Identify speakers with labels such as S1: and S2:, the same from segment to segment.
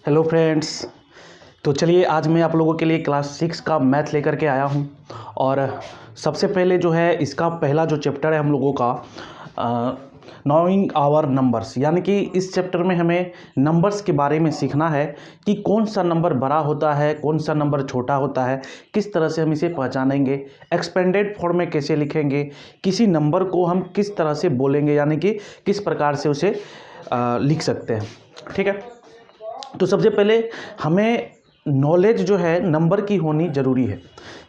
S1: Hello friends. तो चलिए आज मैं आप लोगों के लिए क्लास 6 का मैथ लेकर के आया हूं। और सबसे पहले जो है इसका पहला जो चैप्टर है हम लोगों का नोइंग आवर नंबर्स, यानी कि इस चैप्टर में हमें नंबर्स के बारे में सीखना है कि कौन सा नंबर बड़ा होता है, कौन सा नंबर छोटा होता है, किस तरह से हम इसे पहचानेंगे, एक्सपेंडेड फॉर्म में कैसे लिखेंगे, किसी नंबर को हम किस तरह से बोलेंगे, यानी कि किस प्रकार से उसे लिख सकते हैं। ठीक है, तो सबसे पहले हमें नॉलेज जो है नंबर की होनी ज़रूरी है।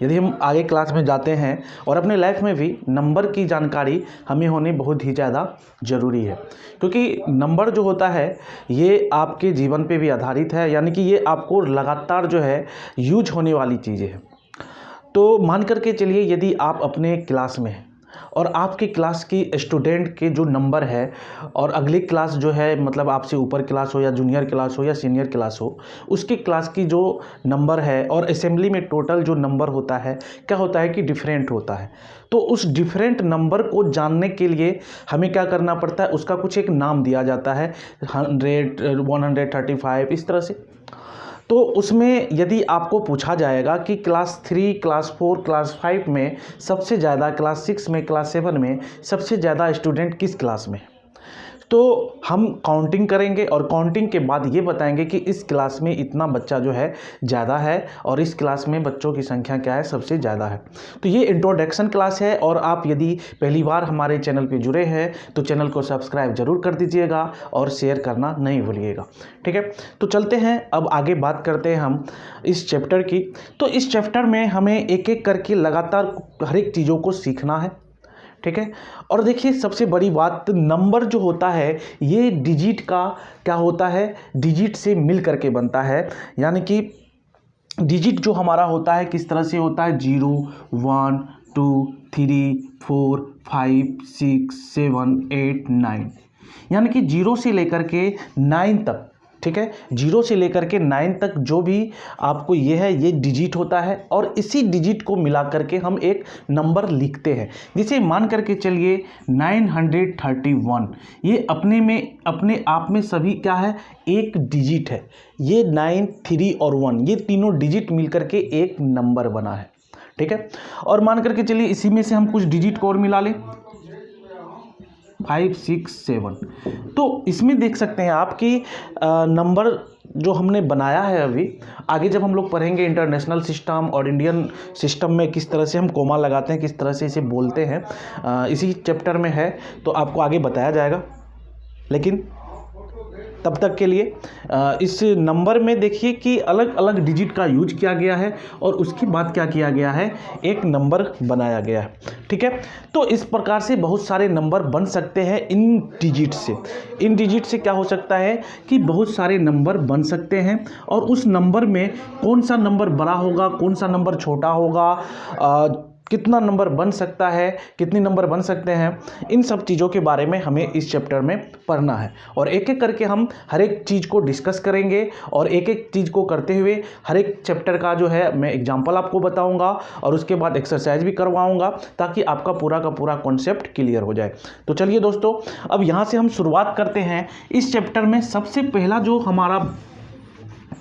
S1: यदि हम आगे क्लास में जाते हैं और अपने लाइफ में भी नंबर की जानकारी हमें होनी बहुत ही ज़्यादा ज़रूरी है, क्योंकि नंबर जो होता है ये आपके जीवन पे भी आधारित है, यानी कि ये आपको लगातार जो है यूज होने वाली चीज़ें हैं। तो मान करके चलिए यदि आप अपने क्लास में हैं और आपकी क्लास की स्टूडेंट के जो नंबर है और अगली क्लास जो है, मतलब आपसे ऊपर क्लास हो या जूनियर क्लास हो या सीनियर क्लास हो, उसकी क्लास की जो नंबर है और असेंबली में टोटल जो नंबर होता है क्या होता है कि डिफरेंट होता है। तो उस डिफरेंट नंबर को जानने के लिए हमें क्या करना पड़ता है, उसका कुछ एक नाम दिया जाता है, 100, 135 इस तरह से। तो उसमें यदि आपको पूछा जाएगा कि क्लास 3, क्लास 4, क्लास 5 में सबसे ज़्यादा, क्लास 6 में, क्लास 7 में सबसे ज़्यादा स्टूडेंट किस क्लास में, तो हम काउंटिंग करेंगे और काउंटिंग के बाद ये बताएंगे कि इस क्लास में इतना बच्चा जो है ज़्यादा है और इस क्लास में बच्चों की संख्या क्या है, सबसे ज़्यादा है। तो ये इंट्रोडक्शन क्लास है और आप यदि पहली बार हमारे चैनल पे जुड़े हैं तो चैनल को सब्सक्राइब जरूर कर दीजिएगा और शेयर करना नहीं भूलिएगा। ठीक है, तो चलते हैं अब आगे बात करते हैं हम इस चैप्टर की। तो इस चैप्टर में हमें एक एक करके लगातार हर एक चीज़ों को सीखना है। ठीक है, और देखिए सबसे बड़ी बात, नंबर जो होता है ये डिजिट का क्या होता है, डिजिट से मिल करके बनता है। यानी कि डिजिट जो हमारा होता है किस तरह से होता है, 0, 1, 2, 3, 4, 5, 6, 7, 8, 9, यानी कि 0 से लेकर के 9 तक। ठीक है, 0 से लेकर के 9 तक जो भी आपको ये है ये डिजिट होता है और इसी डिजिट को मिला करके हम एक नंबर लिखते हैं। जैसे मान करके चलिए 931, ये अपने आप में सभी क्या है, एक डिजिट है। ये 9, 3 और 1 ये तीनों डिजिट मिल करके एक नंबर बना है। ठीक है, और मान करके चलिए इसी में से हम कुछ डिजिट को और मिला लें, 5, 6, 7। तो इसमें देख सकते हैं आप कि नंबर जो हमने बनाया है अभी, आगे जब हम लोग पढ़ेंगे इंटरनेशनल सिस्टम और इंडियन सिस्टम में किस तरह से हम कोमा लगाते हैं, किस तरह से इसे बोलते हैं, इसी चैप्टर में है, तो आपको आगे बताया जाएगा। लेकिन तब तक के लिए इस नंबर में देखिए कि अलग अलग डिजिट का यूज किया गया है और उसके बाद क्या किया गया है, एक नंबर बनाया गया है। ठीक है, तो इस प्रकार से बहुत सारे नंबर बन सकते हैं इन डिजिट से। इन डिजिट से क्या हो सकता है कि बहुत सारे नंबर बन सकते हैं और उस नंबर में कौन सा नंबर बड़ा होगा, कौन सा नंबर छोटा होगा, कितना नंबर बन सकता है, कितने नंबर बन सकते हैं, इन सब चीज़ों के बारे में हमें इस चैप्टर में पढ़ना है। और एक एक करके हम हर एक चीज़ को डिस्कस करेंगे और एक एक चीज़ को करते हुए हर एक चैप्टर का जो है मैं एग्जांपल आपको बताऊंगा और उसके बाद एक्सरसाइज भी करवाऊंगा ताकि आपका पूरा का पूरा कॉन्सेप्ट क्लियर हो जाए। तो चलिए दोस्तों, अब यहाँ से हम शुरुआत करते हैं इस चैप्टर में। सबसे पहला जो हमारा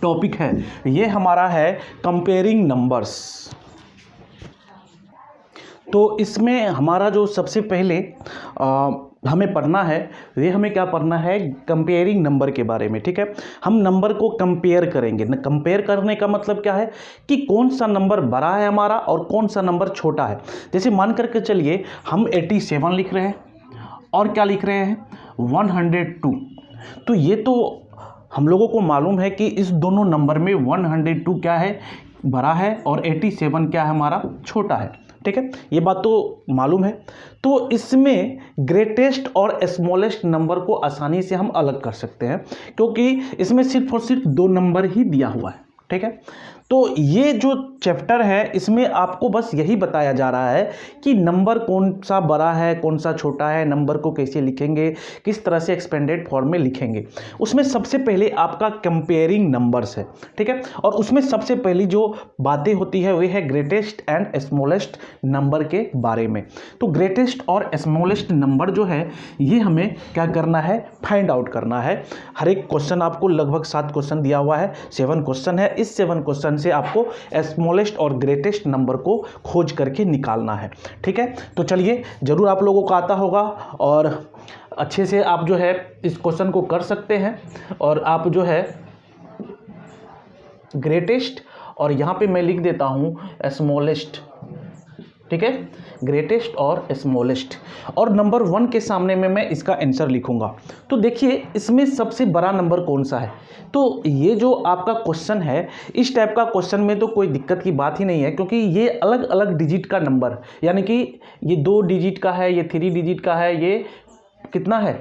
S1: टॉपिक है ये हमारा है कंपेयरिंग नंबर्स। तो इसमें हमारा जो सबसे पहले हमें पढ़ना है, ये हमें क्या पढ़ना है, कंपेयरिंग नंबर के बारे में। ठीक है, हम नंबर को कंपेयर करेंगे। कंपेयर करने का मतलब क्या है कि कौन सा नंबर बड़ा है हमारा और कौन सा नंबर छोटा है। जैसे मान करके चलिए हम 87 लिख रहे हैं और क्या लिख रहे हैं, 102। तो ये तो हम लोगों को मालूम है कि इस दोनों नंबर में 102 क्या है, बड़ा है, और 87 क्या है, हमारा छोटा है। ठीक है, ये बात तो मालूम है। तो इसमें ग्रेटेस्ट और स्मॉलेस्ट नंबर को आसानी से हम अलग कर सकते हैं, क्योंकि इसमें सिर्फ और सिर्फ 2 नंबर ही दिया हुआ है। ठीक है, तो ये जो चैप्टर है इसमें आपको बस यही बताया जा रहा है कि नंबर कौन सा बड़ा है कौन सा छोटा है, नंबर को कैसे लिखेंगे, किस तरह से एक्सपेंडेड फॉर्म में लिखेंगे। उसमें सबसे पहले आपका कंपेयरिंग नंबर्स है, ठीक है। और उसमें सबसे पहली जो बातें होती है वह है ग्रेटेस्ट एंड स्मॉलेस्ट नंबर के बारे में। तो ग्रेटेस्ट और स्मॉलेस्ट नंबर जो है ये हमें क्या करना है, फाइंड आउट करना है। हर एक क्वेश्चन आपको लगभग 7 क्वेश्चन दिया हुआ है, 7 क्वेश्चन है। इस 7 क्वेश्चन से आपको स्मॉलेस्ट और ग्रेटेस्ट नंबर को खोज करके निकालना है, ठीक है। तो चलिए, जरूर आप लोगों को आता होगा और अच्छे से आप जो है इस क्वेश्चन को कर सकते हैं। और आप जो है ग्रेटेस्ट और यहाँ पे मैं लिख देता हूँ स्मॉलेस्ट, ठीक है, ग्रेटेस्ट और स्मॉलेस्ट, और नंबर 1 के सामने में मैं इसका आंसर लिखूंगा। तो देखिए इसमें सबसे बड़ा नंबर कौन सा है। तो ये जो आपका क्वेश्चन है, इस टाइप का क्वेश्चन में तो कोई दिक्कत की बात ही नहीं है, क्योंकि ये अलग अलग डिजिट का नंबर, यानी कि ये 2 डिजिट का है, ये 3 डिजिट का है, ये कितना है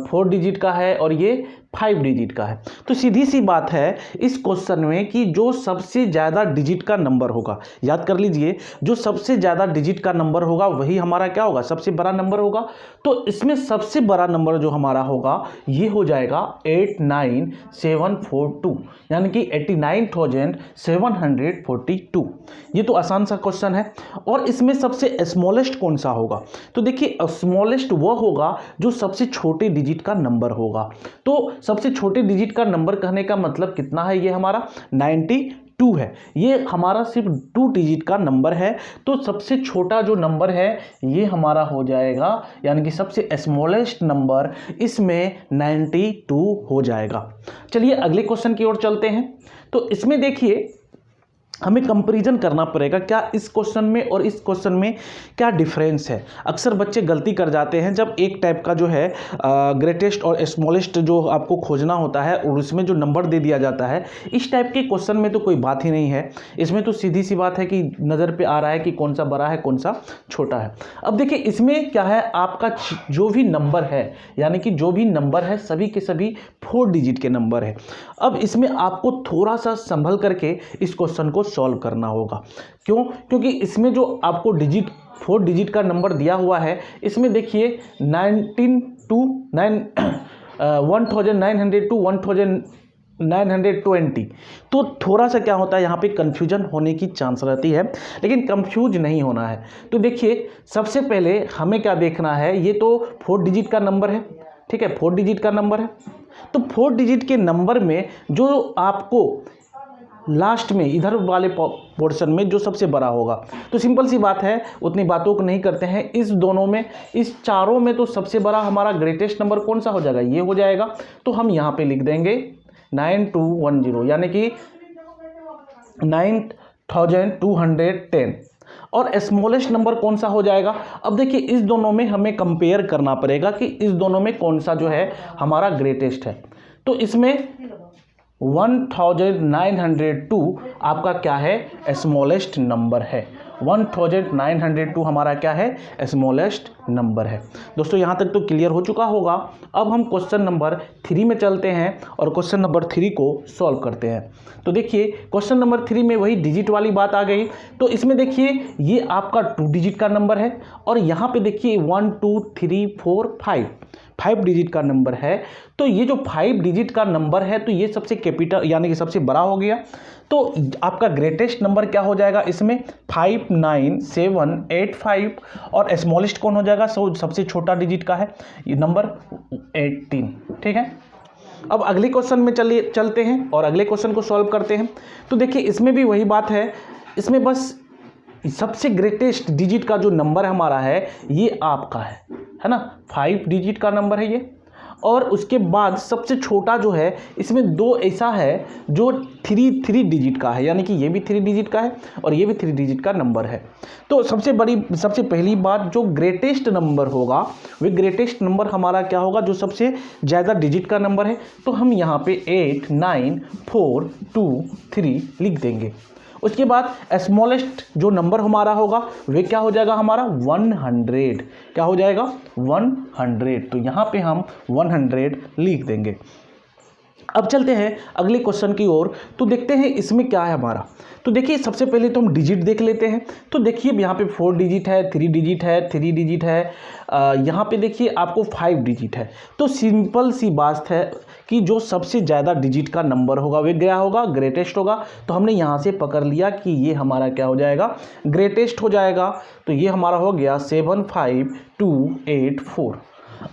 S1: 4 डिजिट का है, और ये 5 डिजिट का है। तो सीधी सी बात है इस क्वेश्चन में कि जो सबसे ज़्यादा डिजिट का नंबर होगा, याद कर लीजिए, जो सबसे ज़्यादा डिजिट का नंबर होगा वही हमारा क्या होगा, सबसे बड़ा नंबर होगा। तो इसमें सबसे बड़ा नंबर जो हमारा होगा ये हो जाएगा 89742, यानी कि 89,742। ये तो आसान सा क्वेश्चन है। और इसमें सबसे स्मॉलेस्ट कौन सा होगा, तो देखिए स्मॉलेस्ट वो होगा जो सबसे छोटे डिजिट का नंबर होगा। तो सबसे छोटे डिजिट का नंबर कहने का मतलब कितना है, ये हमारा 92 है। ये हमारा सिर्फ 2 डिजिट का नंबर है। तो सबसे छोटा जो नंबर है ये हमारा हो जाएगा, यानी कि सबसे स्मॉलेस्ट नंबर इसमें 92 हो जाएगा। चलिए अगले क्वेश्चन की ओर चलते हैं। तो इसमें देखिए हमें कंपैरिजन करना पड़ेगा, क्या इस क्वेश्चन में और इस क्वेश्चन में क्या डिफरेंस है। अक्सर बच्चे गलती कर जाते हैं जब एक टाइप का जो है ग्रेटेस्ट और स्मॉलेस्ट जो आपको खोजना होता है और उसमें जो नंबर दे दिया जाता है। इस टाइप के क्वेश्चन में तो कोई बात ही नहीं है, इसमें तो सीधी सी बात है कि नज़र पे आ रहा है कि कौन सा बड़ा है कौन सा छोटा है। अब देखिए इसमें क्या है, आपका जो भी नंबर है, यानी कि जो भी नंबर है सभी के सभी 4 डिजिट के नंबर है। अब इसमें आपको थोड़ा सा संभल करके इस क्वेश्चन को सॉल्व करना होगा। क्यों? क्योंकि इसमें जो आपको डिजिट 4 डिजिट का नंबर दिया हुआ है, इसमें देखिए 1900 to 1920, तो थोड़ा सा क्या होता है यहाँ पे कंफ्यूजन होने की चांस रहती है, लेकिन कंफ्यूज नहीं होना है। तो देखिए सबसे पहले हमें क्या देखना है, ये तो 4 डिजिट का नंबर है, ठीक है, 4 डिजिट का नंबर है। तो 4 डिजिट के नंबर में जो आपको लास्ट में इधर वाले पोर्शन में जो सबसे बड़ा होगा, तो सिंपल सी बात है, उतनी बातों को नहीं करते हैं। इस दोनों में, इस चारों में तो सबसे बड़ा हमारा ग्रेटेस्ट नंबर कौन सा हो जाएगा, ये हो जाएगा। तो हम यहाँ पे लिख देंगे 9210, यानी कि 9210। और स्मॉलेस्ट नंबर कौन सा हो जाएगा। अब देखिए इस दोनों में हमें कंपेयर करना पड़ेगा कि इस दोनों में कौन सा जो है हमारा ग्रेटेस्ट है। तो इसमें 1902 आपका क्या है, स्मॉलेस्ट नंबर है। 1902 हमारा क्या है, स्मॉलेस्ट नंबर है। दोस्तों यहाँ तक तो क्लियर हो चुका होगा। अब हम क्वेश्चन नंबर 3 में चलते हैं और क्वेश्चन नंबर 3 को सॉल्व करते हैं। तो देखिए क्वेश्चन नंबर 3 में वही डिजिट वाली बात आ गई। तो इसमें देखिए ये आपका 2 डिजिट का नंबर है, और यहाँ पे देखिए 1 2 3 4 5 डिजिट का नंबर है। तो ये जो 5 डिजिट का नंबर है, तो ये सबसे कैपिटल यानी कि सबसे बड़ा हो गया। तो आपका ग्रेटेस्ट नंबर क्या हो जाएगा इसमें, 59785, और स्मॉलेस्ट कौन हो जाएगा, सबसे छोटा डिजिट का है ये नंबर 18, ठीक है। अब अगले क्वेश्चन में चलते हैं और अगले क्वेश्चन को सॉल्व करते हैं। तो देखिए इसमें भी वही बात है, इसमें बस सबसे ग्रेटेस्ट डिजिट का जो नंबर हमारा है ये आपका है ना, 5 डिजिट का नंबर है ये। और उसके बाद सबसे छोटा जो है इसमें 2 ऐसा है जो 3 डिजिट का है, यानी कि ये भी 3 डिजिट का है और ये भी 3 डिजिट का नंबर है। तो सबसे पहली बात जो ग्रेटेस्ट नंबर होगा वह ग्रेटेस्ट नंबर हमारा क्या होगा, जो सबसे ज़्यादा डिजिट का नंबर है। तो हम यहाँ पे 89423 लिख देंगे। उसके बाद स्मॉलेस्ट जो नंबर हमारा होगा वे क्या हो जाएगा हमारा 100, क्या हो जाएगा 100। तो यहाँ पे हम 100 लिख देंगे। अब चलते हैं अगले क्वेश्चन की ओर। तो देखते हैं इसमें क्या है हमारा। तो देखिए सबसे पहले तो हम डिजिट देख लेते हैं। तो देखिए यहाँ पे 4 डिजिट है, 3 डिजिट है, 3 डिजिट है, यहाँ पे देखिए आपको 5 डिजिट है। तो सिंपल सी बात है कि जो सबसे ज़्यादा डिजिट का नंबर होगा वह क्या होगा, ग्रेटेस्ट होगा। तो हमने यहाँ से पकड़ लिया कि ये हमारा क्या हो जाएगा, ग्रेटेस्ट हो जाएगा। तो ये हमारा हो गया 75284।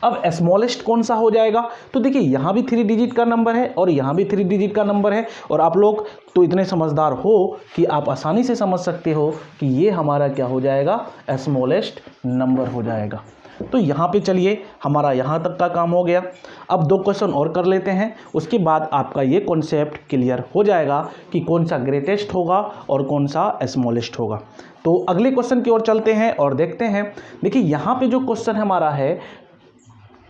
S1: अब स्मॉलेस्ट कौन सा हो जाएगा। तो देखिए यहाँ भी 3 डिजिट का नंबर है और यहाँ भी 3 डिजिट का नंबर है, और आप लोग तो इतने समझदार हो कि आप आसानी से समझ सकते हो कि ये हमारा क्या हो जाएगा, स्मॉलेस्ट नंबर हो जाएगा। तो यहाँ पे चलिए हमारा यहाँ तक का काम हो गया। अब 2 क्वेश्चन और कर लेते हैं, उसके बाद आपका ये कॉन्सेप्ट क्लियर हो जाएगा कि कौन सा ग्रेटेस्ट होगा और कौन सा स्मॉलेस्ट होगा। तो अगले क्वेश्चन की ओर चलते हैं और देखते हैं। देखिए यहाँ पे जो क्वेश्चन हमारा है,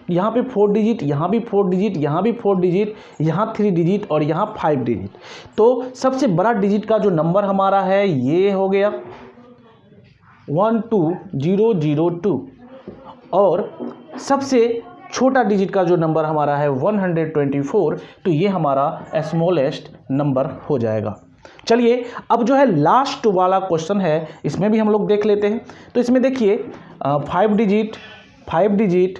S1: यहाँ पे 4 डिजिट, यहाँ भी 4 डिजिट, यहाँ भी 4 डिजिट, यहाँ 3 डिजिट और यहाँ 5 डिजिट। तो सबसे बड़ा डिजिट का जो नंबर हमारा है ये हो गया 12002, और सबसे छोटा डिजिट का जो नंबर हमारा है 124। तो ये हमारा स्मॉलेस्ट नंबर हो जाएगा। चलिए अब जो है लास्ट वाला क्वेश्चन है, इसमें भी हम लोग देख लेते हैं। तो इसमें देखिए 5 डिजिट, 5 डिजिट,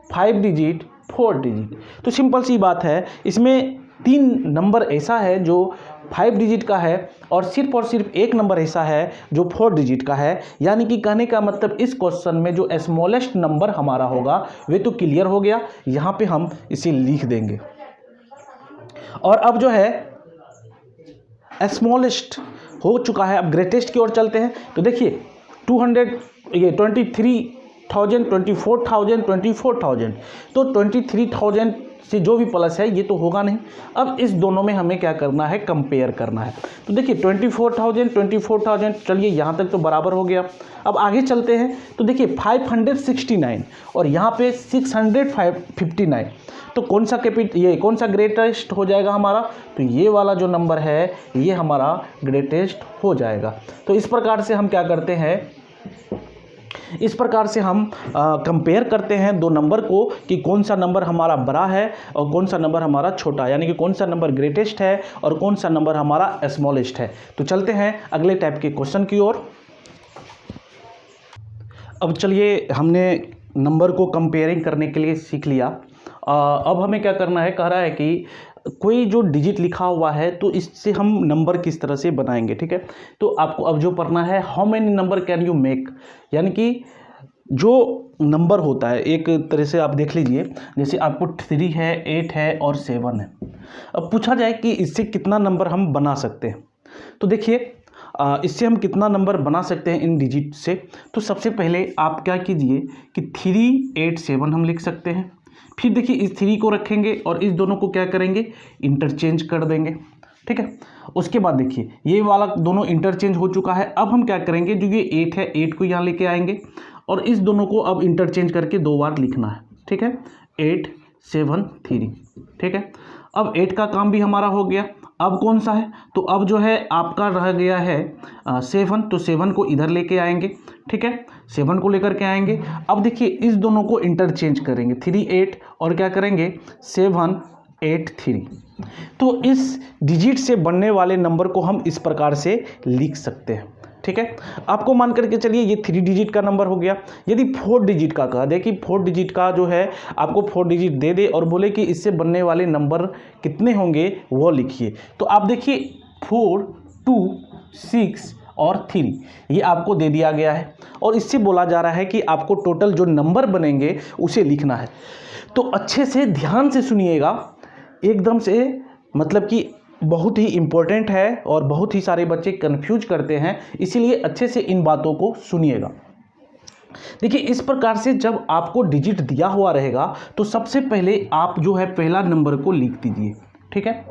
S1: 5 डिजिट, 4 डिजिट। तो सिंपल सी बात है, इसमें 3 नंबर ऐसा है जो 5 डिजिट का है और सिर्फ एक नंबर ऐसा है जो 4 डिजिट का है। यानी कि कहने का मतलब इस क्वेश्चन में जो स्मॉलेस्ट नंबर हमारा होगा वे तो क्लियर हो गया, यहाँ पे हम इसे लिख देंगे। और अब जो है स्मॉलेस्ट हो चुका है, अब ग्रेटेस्ट की ओर चलते हैं। तो देखिए 23,000, 24,000, 24,000। तो 23,000 से जो भी प्लस है ये तो होगा नहीं। अब इस दोनों में हमें क्या करना है, कंपेयर करना है। तो देखिए 24,000, 24,000, चलिए यहाँ तक तो बराबर हो गया। अब आगे चलते हैं। तो देखिए 569 और यहाँ पे 659। तो कौन सा कौन सा ग्रेटेस्ट हो जाएगा हमारा, तो ये वाला जो नंबर है ये हमारा ग्रेटेस्ट हो जाएगा। तो इस प्रकार से हम क्या करते हैं, इस प्रकार से हम कंपेयर करते हैं 2 नंबर को कि कौन सा नंबर हमारा बड़ा है और कौन सा नंबर हमारा छोटा, यानी कि कौन सा नंबर ग्रेटेस्ट है और कौन सा नंबर हमारा स्मॉलेस्ट है। तो चलते हैं अगले टाइप के क्वेश्चन की ओर। अब चलिए हमने नंबर को कंपेयरिंग करने के लिए सीख लिया। अब हमें क्या करना है, कह रहा है कि कोई जो डिजिट लिखा हुआ है तो इससे हम नंबर किस तरह से बनाएंगे। ठीक है, तो आपको अब जो पढ़ना है, how many number can you make, यानी कि जो नंबर होता है एक तरह से आप देख लीजिए, जैसे आपको 3 है, 8 है और 7 है। अब पूछा जाए कि इससे कितना नंबर हम बना सकते हैं। तो देखिए इससे हम कितना नंबर बना सकते हैं इन डिजिट से। तो सबसे पहले आप क्या कीजिए कि 387 हम लिख सकते हैं। फिर देखिए इस 3 को रखेंगे और इस दोनों को क्या करेंगे, इंटरचेंज कर देंगे। ठीक है, उसके बाद देखिए ये वाला दोनों इंटरचेंज हो चुका है। अब हम क्या करेंगे, जो ये 8 है 8 को यहाँ लेके आएंगे और इस दोनों को अब इंटरचेंज करके 2 बार लिखना है। ठीक है, 8 7 3। ठीक है, अब 8 का काम भी हमारा हो गया। अब कौन सा है, तो अब जो है आपका रह गया है 7। तो 7 को इधर लेके आएंगे। ठीक है, 7 को लेकर के आएंगे। अब देखिए इस दोनों को इंटरचेंज करेंगे, 3 8 और क्या करेंगे 7 8 3। तो इस डिजिट से बनने वाले नंबर को हम इस प्रकार से लिख सकते हैं। ठीक है, आपको मान करके चलिए ये 3 डिजिट का नंबर हो गया। यदि 4 डिजिट का कहा दे कि 4 डिजिट का जो है आपको 4 डिजिट दे दे और बोले कि इससे बनने वाले नंबर कितने होंगे वो लिखिए, तो आप देखिए 4 2 6 और 3 ये आपको दे दिया गया है और इससे बोला जा रहा है कि आपको टोटल जो नंबर बनेंगे उसे लिखना है। तो अच्छे से ध्यान से सुनिएगा, एकदम से मतलब कि बहुत ही इम्पोर्टेंट है और बहुत ही सारे बच्चे कंफ्यूज करते हैं, इसीलिए अच्छे से इन बातों को सुनिएगा। देखिए इस प्रकार से जब आपको डिजिट दिया हुआ रहेगा तो सबसे पहले आप जो है पहला नंबर को लिख दीजिए। ठीक है,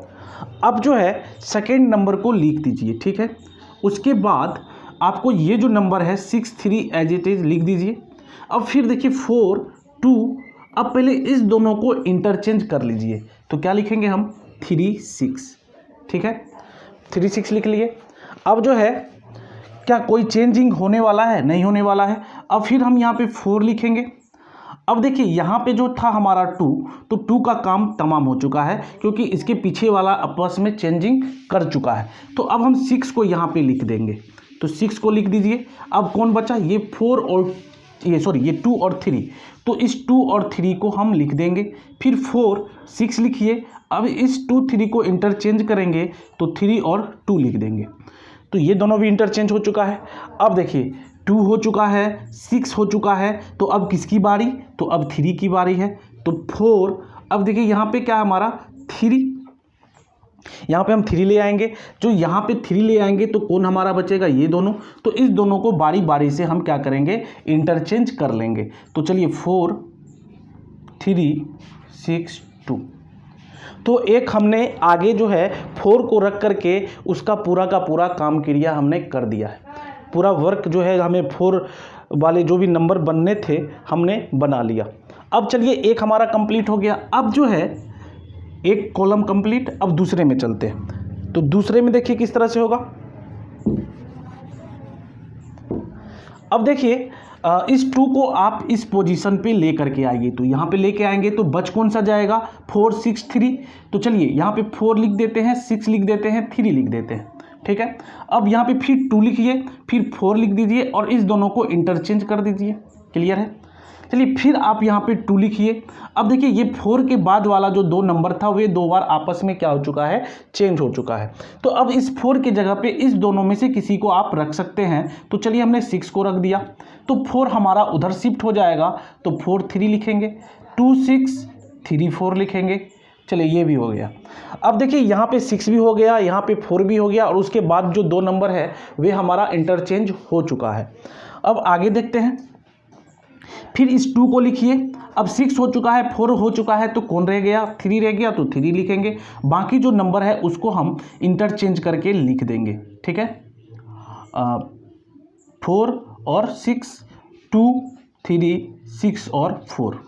S1: अब जो है सेकेंड नंबर को लिख दीजिए। ठीक है, उसके बाद आपको ये जो नंबर है 63 एज इट इज़ लिख दीजिए। अब फिर देखिए 4 2, अब पहले इस दोनों को इंटरचेंज कर लीजिए। तो क्या लिखेंगे हम 3 6। ठीक है, 3 6 लिख लिए। अब जो है क्या कोई चेंजिंग होने वाला है, नहीं होने वाला है। अब फिर हम यहाँ पे 4 लिखेंगे अब देखिए यहाँ पे जो था हमारा 2, तो 2 का काम तमाम हो चुका है क्योंकि इसके पीछे वाला आपस में चेंजिंग कर चुका है। तो अब हम 6 को यहाँ पे लिख देंगे, तो 6 को लिख दीजिए। अब कौन बचा, ये 4 और ये 2 और 3, तो इस 2 और 3 को हम लिख देंगे। फिर 4 6 लिखिए। अब इस 2 3 को इंटरचेंज करेंगे तो 3 और 2 लिख देंगे, तो ये दोनों भी इंटरचेंज हो चुका है। अब देखिए 2 हो चुका है, 6 हो चुका है, तो अब किसकी बारी, तो अब 3 की बारी है। तो 4, अब देखिए यहाँ पे क्या है हमारा 3, यहाँ पे हम 3 ले आएंगे। जो यहाँ पे 3 ले आएंगे तो कौन हमारा बचेगा, ये दोनों। तो इस दोनों को बारी बारी से हम क्या करेंगे, इंटरचेंज कर लेंगे। तो चलिए 4 3 6 2, तो एक हमने आगे जो है 4 को रख करके उसका पूरा का पूरा काम क्रिया हमने कर दिया है। पूरा वर्क जो है हमें 4 वाले जो भी नंबर बनने थे हमने बना लिया। अब चलिए एक हमारा कंप्लीट हो गया। अब जो है एक कॉलम कंप्लीट। अब दूसरे में चलते हैं, तो दूसरे में देखिए किस तरह से होगा। अब देखिए इस 2 को आप इस पोजीशन पे ले करके आएंगे, तो यहाँ पे लेके आएंगे तो बच कौन सा जाएगा, 4 6 3। तो चलिए यहाँ पे 4 लिख देते हैं, 6 लिख देते हैं, 3 लिख देते हैं, ठीक है। अब यहाँ पे फिर 2 लिखिए, फिर 4 लिख दीजिए और इस दोनों को इंटरचेंज कर दीजिए। क्लियर है। चलिए फिर आप यहाँ पे 2 लिखिए। अब देखिए ये 4 के बाद वाला जो 2 नंबर था वे 2 बार आपस में क्या हो चुका है, चेंज हो चुका है। तो अब इस 4 की जगह पे इस दोनों में से किसी को आप रख सकते हैं। तो चलिए हमने 6 को रख दिया, तो 4 हमारा उधर शिफ्ट हो जाएगा, तो 4 3 लिखेंगे, 2 6 3 4 लिखेंगे। चलिए ये भी हो गया। अब देखिए यहाँ पे 6 भी हो गया, यहाँ पे 4 भी हो गया और उसके बाद जो 2 नंबर है वे हमारा इंटरचेंज हो चुका है। अब आगे देखते हैं। फिर इस 2 को लिखिए। अब 6 हो चुका है, 4 हो चुका है, तो कौन रह गया, 3 रह गया, तो 3 लिखेंगे। बाकी जो नंबर है उसको हम इंटरचेंज करके लिख देंगे, ठीक है। 4 और 6, 2 3 6 और 4।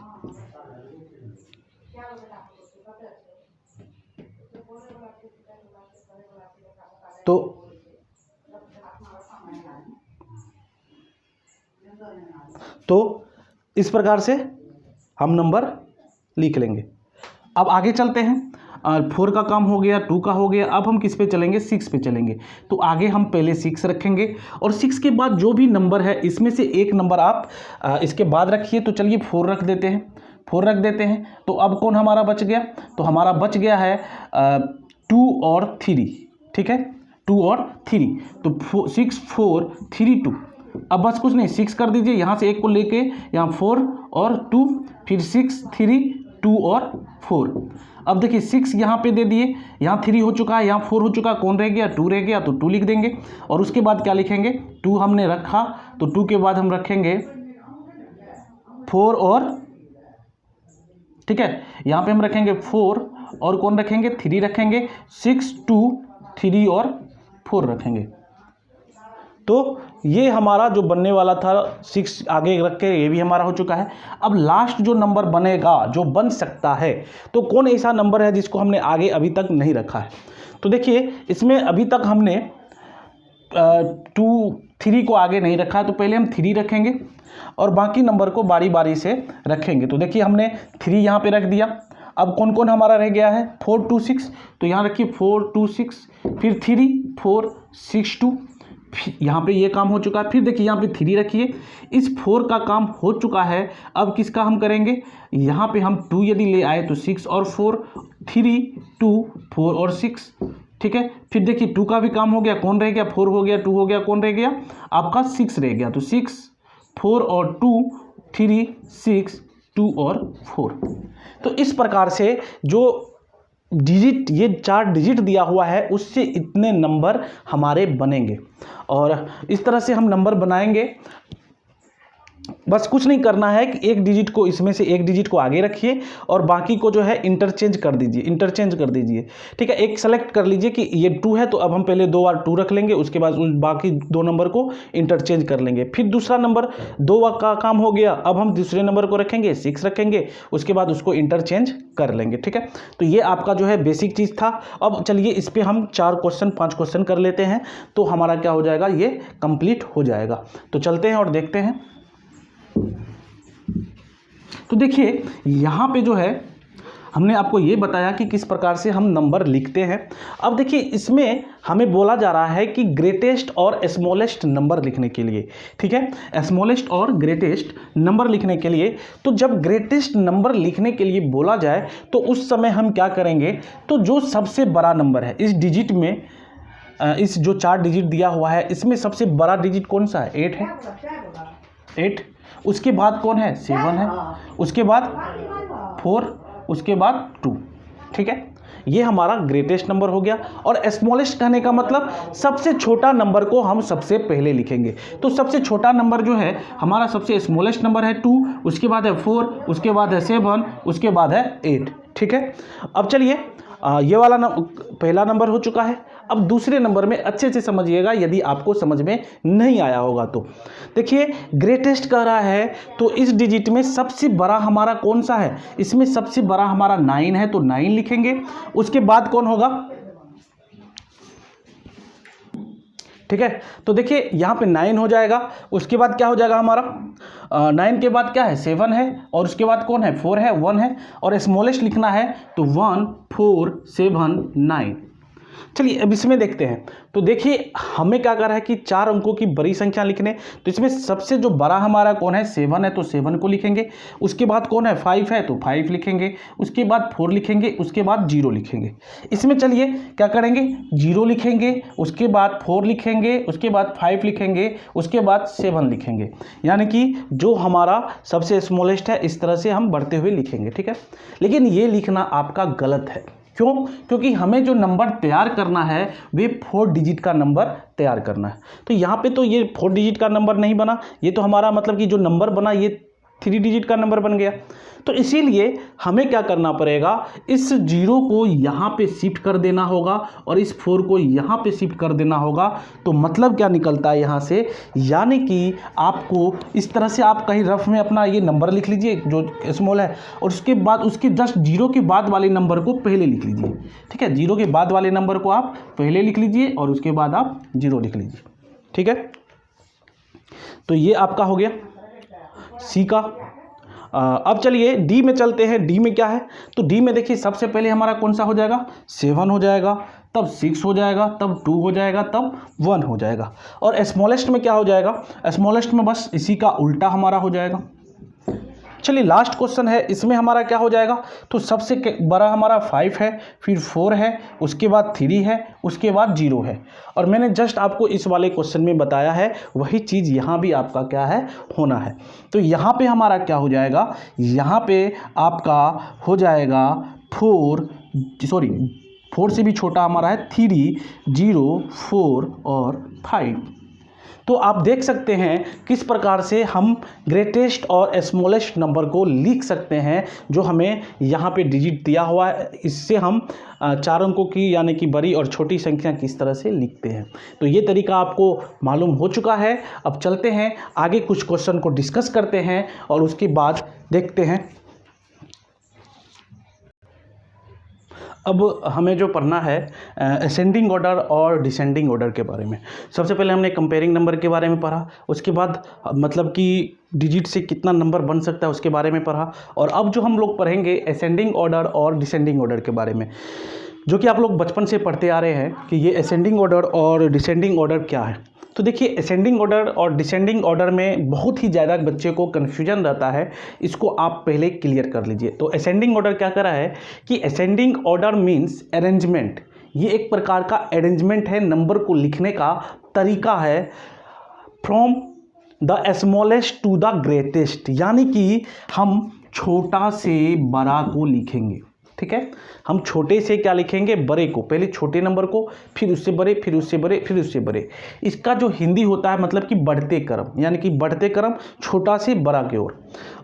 S1: तो इस प्रकार से हम नंबर लिख लेंगे। अब आगे चलते हैं। 4 का काम हो गया, 2 का हो गया, अब हम किस पे चलेंगे, 6 पे चलेंगे। तो आगे हम पहले 6 रखेंगे और 6 के बाद जो भी नंबर है इसमें से एक नंबर आप इसके बाद रखिए। तो चलिए 4 रख देते हैं, 4 रख देते हैं। तो अब कौन हमारा बच गया, तो हमारा बच गया है 2 और 3, ठीक है, 2 और 3। तो 6 4 3 2। अब बस कुछ नहीं, 6 कर दीजिए, यहाँ से एक को लेके यहाँ 4 और 2, फिर 6 3 2 और 4। अब देखिए 6 यहाँ पे दे दिए, यहाँ 3 हो चुका है, यहाँ 4 हो चुका है, कौन रह गया, 2 रह गया, तो 2 लिख देंगे। और उसके बाद क्या लिखेंगे, 2 हमने रखा, तो 2 के बाद हम रखेंगे 4 और, ठीक है, यहाँ पे हम रखेंगे 4 और कौन रखेंगे, 3 रखेंगे, 6 2 3 और 4 रखेंगे। तो ये हमारा जो बनने वाला था 6 आगे रख के ये भी हमारा हो चुका है। अब लास्ट जो नंबर बनेगा, जो बन सकता है, तो कौन ऐसा नंबर है जिसको हमने आगे अभी तक नहीं रखा है। तो देखिए इसमें अभी तक हमने 2 3 को आगे नहीं रखा है, तो पहले हम 3 रखेंगे और बाकी नंबर को बारी बारी से रखेंगे। तो देखिए हमने 3 यहाँ पे रख दिया। अब कौन कौन हमारा रह गया है, 4 2 6, तो यहाँ रखिए 4 2 6, फिर 3 4 6 2, यहाँ पे ये काम हो चुका है। फिर देखिए यहाँ पे 3 रखिए, इस 4 का काम हो चुका है। अब किसका हम करेंगे, यहाँ पे हम 2 यदि ले आए तो 6 और 4, 3 2 4 और 6, ठीक है। फिर देखिए 2 का भी काम हो गया, कौन रह गया, 4 हो गया, 2 हो गया, कौन रह गया, आपका 6 रह गया। तो 6 4 और 2 3 6 2 और 4। तो इस प्रकार से जो डिजिट, ये 4 डिजिट दिया हुआ है, उससे इतने नंबर हमारे बनेंगे। और इस तरह से हम नंबर बनाएंगे। बस कुछ नहीं करना है कि एक डिजिट को, इसमें से एक डिजिट को आगे रखिए और बाकी को जो है इंटरचेंज कर दीजिए, ठीक है। एक सेलेक्ट कर लीजिए कि ये 2 है, तो अब हम पहले 2 बार 2 रख लेंगे, उसके बाद उन बाकी 2 नंबर को इंटरचेंज कर लेंगे। फिर दूसरा नंबर 2 का काम हो गया, अब हम दूसरे नंबर को रखेंगे, 6 रखेंगे, उसके बाद उसको इंटरचेंज कर लेंगे, ठीक है। तो ये आपका जो है बेसिक चीज़ था। अब चलिए इस पर हम 4 क्वेश्चन 5 क्वेश्चन कर लेते हैं, तो हमारा क्या हो जाएगा, ये कंप्लीट हो जाएगा। तो चलते हैं और देखते हैं। तो देखिए यहाँ पे जो है हमने आपको ये बताया कि किस प्रकार से हम नंबर लिखते हैं। अब देखिए इसमें हमें बोला जा रहा है कि ग्रेटेस्ट और स्मॉलेस्ट नंबर लिखने के लिए, ठीक है, स्मॉलेस्ट और ग्रेटेस्ट नंबर लिखने के लिए, तो जब ग्रेटेस्ट नंबर लिखने के लिए बोला जाए तो उस समय हम क्या करेंगे, तो जो सबसे बड़ा नंबर है इस डिजिट में, इस जो 4 डिजिट दिया हुआ है इसमें सबसे बड़ा डिजिट कौन सा है, 8 है, 8। उसके बाद कौन है, 7 है, उसके बाद 4, उसके बाद 2, ठीक है, ये हमारा ग्रेटेस्ट नंबर हो गया। और स्मॉलेस्ट कहने का मतलब सबसे छोटा नंबर को हम सबसे पहले लिखेंगे। तो सबसे छोटा नंबर जो है हमारा, सबसे स्मॉलेस्ट नंबर है 2, उसके बाद है 4, उसके बाद है 7, उसके बाद है 8, ठीक है। अब चलिए ये वाला पहला नंबर हो चुका है। अब दूसरे नंबर में अच्छे से समझिएगा यदि आपको समझ में नहीं आया होगा तो। देखिए ग्रेटेस्ट कह रहा है तो इस डिजिट में सबसे बड़ा हमारा कौन सा है, इसमें सबसे बड़ा हमारा 9 है तो 9 लिखेंगे। उसके बाद कौन होगा, ठीक है, तो देखिए यहाँ पे 9 हो जाएगा। उसके बाद क्या हो जाएगा हमारा, 9 के बाद क्या है, 7 है, और उसके बाद कौन है, 4 है, 1 है, और स्मॉलेस्ट लिखना है तो 1 4 7 9। चलिए अब इसमें देखते हैं। तो देखिए हमें क्या कर रहा है कि 4 अंकों की बड़ी संख्या लिखने, तो इसमें सबसे जो बड़ा हमारा कौन है, 7 है तो 7 को लिखेंगे। उसके बाद कौन है, 5 है तो 5 लिखेंगे। उसके बाद 4 लिखेंगे, उसके बाद 0 लिखेंगे। इसमें चलिए क्या करेंगे, 0 लिखेंगे, उसके बाद 4 लिखेंगे, उसके बाद 5 लिखेंगे, उसके बाद 7 लिखेंगे। यानी कि जो हमारा सबसे स्मॉलेस्ट है इस तरह से हम बढ़ते हुए लिखेंगे, ठीक है। लेकिन ये लिखना आपका गलत है। क्यों, क्योंकि हमें जो नंबर तैयार करना है वे 4 डिजिट का नंबर तैयार करना है। तो यहाँ पे तो ये 4 डिजिट का नंबर नहीं बना, ये तो हमारा मतलब कि जो नंबर बना ये 3 डिजिट का नंबर बन गया। तो इसीलिए हमें क्या करना पड़ेगा, इस 0 को यहाँ पे शिफ्ट कर देना होगा और इस 4 को यहाँ पे शिफ्ट कर देना होगा। तो मतलब क्या निकलता है यहाँ से, यानी कि आपको इस तरह से आप कहीं रफ में अपना ये नंबर लिख लीजिए जो स्मॉल है, और उसके बाद उसके जस्ट 0 के बाद वाले नंबर को पहले लिख लीजिए, ठीक है। 0 के बाद वाले नंबर को आप पहले लिख लीजिए और उसके बाद आप 0 लिख लीजिए, ठीक है। तो ये आपका हो गया सी का। अब चलिए डी में चलते हैं। डी में क्या है, तो डी में देखिए सबसे पहले हमारा कौन सा हो जाएगा, 7 हो जाएगा, तब 6 हो जाएगा, तब 2 हो जाएगा, तब 1 हो जाएगा। और स्मॉलेस्ट में क्या हो जाएगा, स्मॉलेस्ट में बस इसी का उल्टा हमारा हो जाएगा। चलिए लास्ट क्वेश्चन है, इसमें हमारा क्या हो जाएगा, तो सबसे बड़ा हमारा 5 है, फिर 4 है, उसके बाद 3 है, उसके बाद 0 है। और मैंने जस्ट आपको इस वाले क्वेश्चन में बताया है वही चीज़ यहाँ भी आपका क्या है, होना है। तो यहाँ पे हमारा क्या हो जाएगा, यहाँ पे आपका हो जाएगा 4 से भी छोटा हमारा है 3, 0, 4 और 5। तो आप देख सकते हैं किस प्रकार से हम ग्रेटेस्ट और स्मॉलेस्ट नंबर को लिख सकते हैं। जो हमें यहाँ पे डिजिट दिया हुआ है इससे हम 4 अंकों की यानी कि बड़ी और छोटी संख्या किस तरह से लिखते हैं। तो ये तरीका आपको मालूम हो चुका है। अब चलते हैं आगे, कुछ क्वेश्चन को डिस्कस करते हैं और उसके बाद देखते हैं। अब हमें जो पढ़ना है असेंडिंग ऑर्डर और डिसेंडिंग ऑर्डर के बारे में। सबसे पहले हमने कंपेयरिंग नंबर के बारे में पढ़ा, उसके बाद मतलब कि डिजिट से कितना नंबर बन सकता है उसके बारे में पढ़ा, और अब जो हम लोग पढ़ेंगे असेंडिंग ऑर्डर और डिसेंडिंग ऑर्डर के बारे में, जो कि आप लोग बचपन से पढ़ते आ रहे हैं कि ये असेंडिंग ऑर्डर और डिसेंडिंग ऑर्डर क्या है। तो देखिए असेंडिंग ऑर्डर और डिसेंडिंग ऑर्डर में बहुत ही ज़्यादा बच्चे को कन्फ्यूजन रहता है, इसको आप पहले क्लियर कर लीजिए। तो असेंडिंग ऑर्डर क्या कर रहा है कि असेंडिंग ऑर्डर मीन्स अरेंजमेंट, ये एक प्रकार का अरेंजमेंट है, नंबर को लिखने का तरीका है from the smallest to the greatest, यानी कि हम छोटा से बड़ा को लिखेंगे, ठीक है। हम छोटे से क्या लिखेंगे, बड़े को, पहले छोटे नंबर को, फिर उससे बड़े, फिर उससे बड़े, फिर उससे बड़े। इसका जो हिंदी होता है मतलब कि बढ़ते क्रम, यानी कि बढ़ते क्रम छोटा से बड़ा की ओर।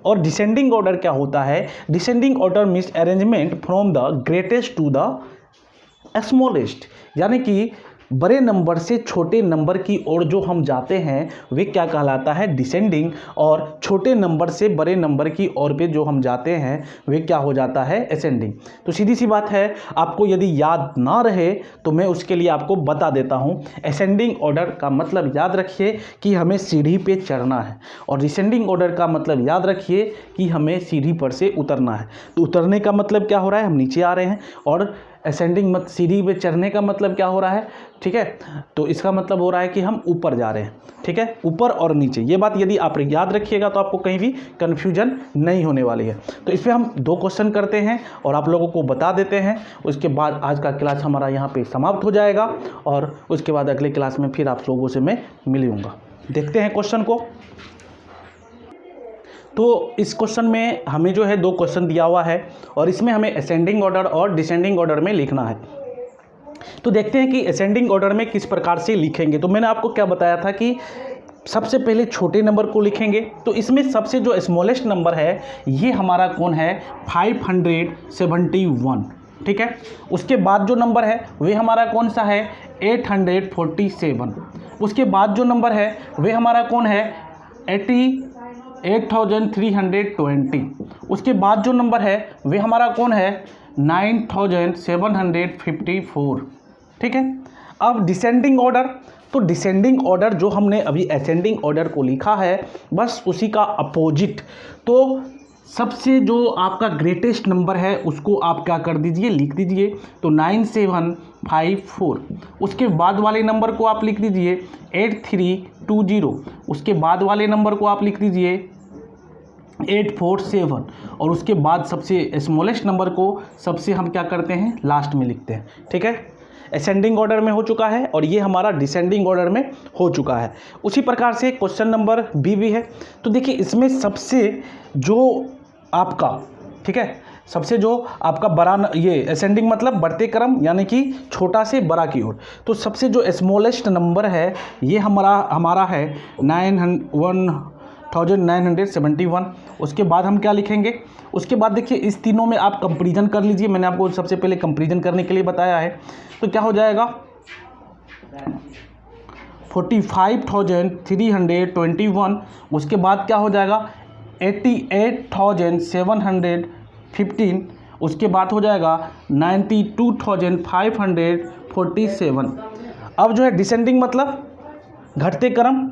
S1: और डिसेंडिंग ऑर्डर क्या होता है, descending order means arrangement from the greatest to the smallest, यानी कि बड़े नंबर से छोटे नंबर की ओर जो हम जाते हैं वे क्या कहलाता है, डिसेंडिंग, और छोटे नंबर से बड़े नंबर की ओर पे जो हम जाते हैं वे क्या हो जाता है, असेंडिंग। तो सीधी सी बात है, आपको यदि याद ना रहे तो मैं उसके लिए आपको बता देता हूं। असेंडिंग ऑर्डर का मतलब याद रखिए कि हमें सीढ़ी पे चढ़ना है, और डिसेंडिंग ऑर्डर का मतलब याद रखिए कि हमें सीढ़ी पर से उतरना है। तो उतरने का मतलब क्या हो रहा है, हम नीचे आ रहे हैं, और असेंडिंग मत सीढ़ी पे चढ़ने का मतलब क्या हो रहा है, ठीक है, तो इसका मतलब हो रहा है कि हम ऊपर जा रहे हैं, ठीक है, ऊपर और नीचे। ये बात यदि आप याद रखिएगा तो आपको कहीं भी कन्फ्यूजन नहीं होने वाली है। तो इस पर हम 2 क्वेश्चन करते हैं और आप लोगों को बता देते हैं। उसके बाद आज का क्लास हमारा यहाँ पे समाप्त हो जाएगा, और उसके बाद अगले क्लास में फिर आप लोगों से मैं मिलूँगा। देखते हैं क्वेश्चन को। तो इस क्वेश्चन में हमें जो है 2 क्वेश्चन दिया हुआ है, और इसमें हमें असेंडिंग ऑर्डर और डिसेंडिंग ऑर्डर में लिखना है। तो देखते हैं कि असेंडिंग ऑर्डर में किस प्रकार से लिखेंगे। तो मैंने आपको क्या बताया था कि सबसे पहले छोटे नंबर को लिखेंगे। तो इसमें सबसे जो स्मॉलेस्ट नंबर है ये हमारा कौन है, 571, ठीक है। उसके बाद जो नंबर है वे हमारा कौन सा है, 847। उसके बाद जो नंबर है वे हमारा कौन है, 8320। उसके बाद जो नंबर है वे हमारा कौन है, 9754, ठीक है। अब डिसेंडिंग ऑर्डर, तो डिसेंडिंग ऑर्डर जो हमने अभी असेंडिंग ऑर्डर को लिखा है बस उसी का अपोजिट। तो सबसे जो आपका ग्रेटेस्ट नंबर है उसको आप क्या कर दीजिए, लिख दीजिए। तो 9754। उसके बाद वाले नंबर को आप लिख दीजिए 8320। उसके बाद वाले नंबर को आप लिख दीजिए 847, और उसके बाद सबसे स्मॉलेस्ट नंबर को सबसे हम क्या करते हैं, लास्ट में लिखते हैं, ठीक है। असेंडिंग ऑर्डर में हो चुका है और ये हमारा डिसेंडिंग ऑर्डर में हो चुका है। उसी प्रकार से क्वेश्चन नंबर बी भी है। तो देखिए इसमें सबसे जो आपका, ठीक है, सबसे जो आपका बड़ा, ये असेंडिंग मतलब बढ़ते क्रम, यानी कि छोटा से बड़ा की ओर। तो सबसे जो स्मॉलेस्ट नंबर है ये हमारा है 1971। उसके बाद हम क्या लिखेंगे, उसके बाद देखिए इस तीनों में आप कंपैरिजन कर लीजिए। मैंने आपको सबसे पहले कंपैरिजन करने के लिए बताया है। तो क्या हो जाएगा, 45,321। उसके बाद क्या हो जाएगा, 88,715। उसके बाद हो जाएगा 92,547। अब जो है डिसेंडिंग मतलब घटते क्रम,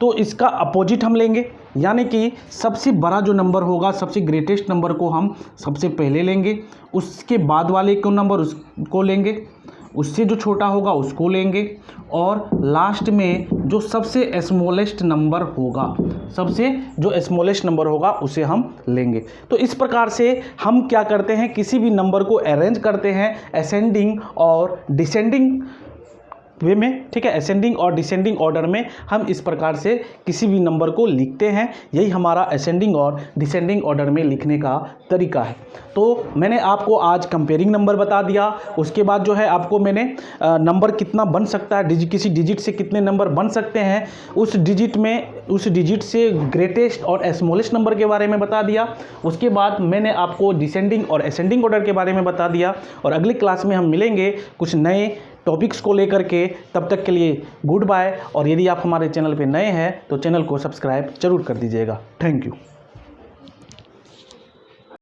S1: तो इसका अपोजिट हम लेंगे, यानी कि सबसे बड़ा जो नंबर होगा, सबसे ग्रेटेस्ट नंबर को हम सबसे पहले लेंगे, उसके बाद वाले को नंबर उसको लेंगे, उससे जो छोटा होगा उसको लेंगे, और लास्ट में जो सबसे स्मॉलेस्ट नंबर होगा, सबसे जो स्मॉलेस्ट नंबर होगा उसे हम लेंगे। तो इस प्रकार से हम क्या करते हैं, किसी भी नंबर को अरेंज करते हैं असेंडिंग और डिसेंडिंग वे में, ठीक है। असेंडिंग और डिसेंडिंग ऑर्डर में हम इस प्रकार से किसी भी नंबर को लिखते हैं। यही हमारा असेंडिंग और डिसेंडिंग ऑर्डर में लिखने का तरीका है। तो मैंने आपको आज कंपेयरिंग नंबर बता दिया। उसके बाद जो है आपको मैंने नंबर कितना बन सकता है, किसी डिजिट से कितने नंबर बन सकते हैं, उस डिजिट से ग्रेटेस्ट और स्मॉलेस्ट नंबर के बारे में बता दिया। उसके बाद मैंने आपको डिसेंडिंग और असेंडिंग ऑर्डर के बारे में बता दिया। और अगली क्लास में हम मिलेंगे कुछ नए टॉपिक्स को लेकर के। तब तक के लिए गुड बाय। और यदि आप हमारे चैनल पे नए हैं तो चैनल को सब्सक्राइब जरूर कर दीजिएगा। Thank you.